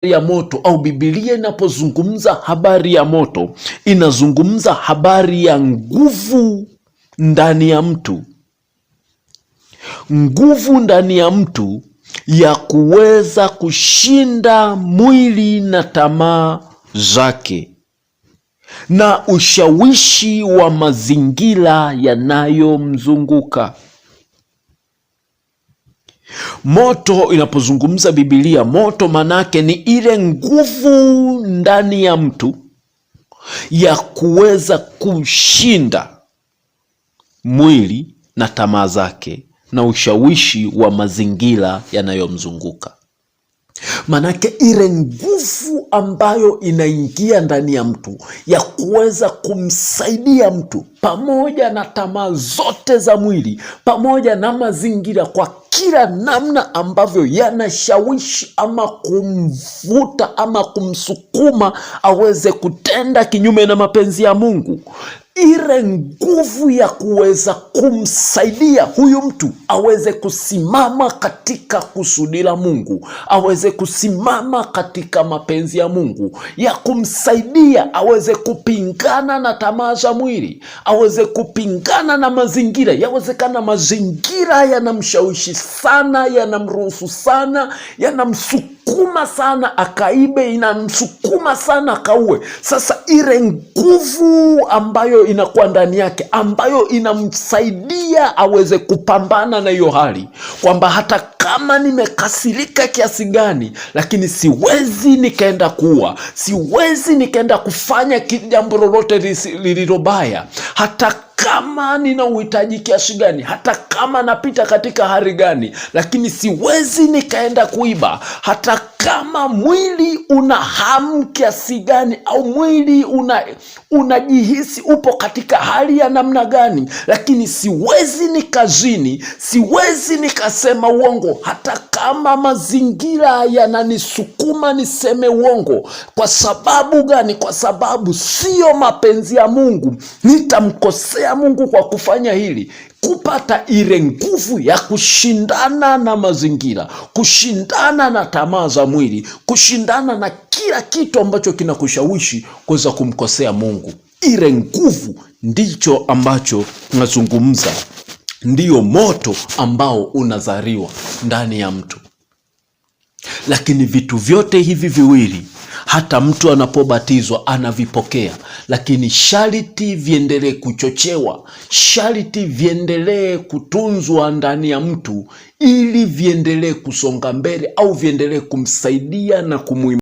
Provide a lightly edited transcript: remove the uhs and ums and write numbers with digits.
ya moto au Biblia inapozungumza habari ya moto, inazungumza habari ya nguvu ndani ya mtu, nguvu ndani ya mtu ya kuweza kushinda mwili na tamaa zake na ushawishi wa mazingira yanayomzunguka. Moto inapozungumza Biblia, moto manake ni ile nguvu ndani ya mtu ya kuweza kushinda mwili na tamaa zake na ushawishi wa mazingira yanayomzunguka. Manake ile nguvu ambayo inaingia ndani ya mtu ya kuweza kumsaidia mtu pamoja na tamaa zote za mwili, pamoja na mazingira, kwa kila namna ambavyo yanashawishi ama kumvuta ama kumsukuma aweze kutenda kinyume na mapenzi ya Mungu. Ile nguvu ya kuweza kumsaidia huyu mtu aweze kusimama katika kusudi la Mungu, aweze kusimama katika mapenzi ya Mungu, ya kumsaidia aweze kupingana na tamaa za mwili, aweze kupingana na mazingira. Yawezekana mazingira yanamshawishi sana, yanamruhusu sana, yanamsukuma sana akaibe, inamsukuma sana akaue. Sasa ile nguvu ambayo inakuwa ndani yake, ambayo inamsaidia aweze kupambana na hiyo hali, kwamba hata kama nimekasirika kiasi gani, lakini siwezi nikaenda kuua, siwezi nikaenda kufanya jambo lolote lililobaya, hata kama nina uhitaji kiasi gani, hata kama napita katika hali gani, lakini siwezi nikaenda kuiba, hata kama mwili una hamu kiasi gani, au mwili unajihisi upo katika hali ya namna gani, lakini siwezi nikazini, siwezi nikasema uongo, hata kama mazingira yananisukuma niseme uongo. Kwa sababu gani? Kwa sababu sio mapenzi ya Mungu. Nitamkosea Mungu kwa kufanya hili. Kupata ile nguvu ya kushindana na mazingira, kushindana na tamaa za mwili, kushindana na kila kitu ambacho kinakushawishi kuweza kumkosea Mungu. Ile nguvu ndicho ambacho tunazungumza, ndiyo moto ambao unazaliwa ndani ya mtu. Lakini vitu vyote hivi viwili, hata mtu anapobatizwa anavipokea, lakini sharti viendelee kuchochewa, sharti viendelee kutunzwa ndani ya mtu, ili viendelee kusonga mbele au viendelee kumsaidia na kumuimarisha.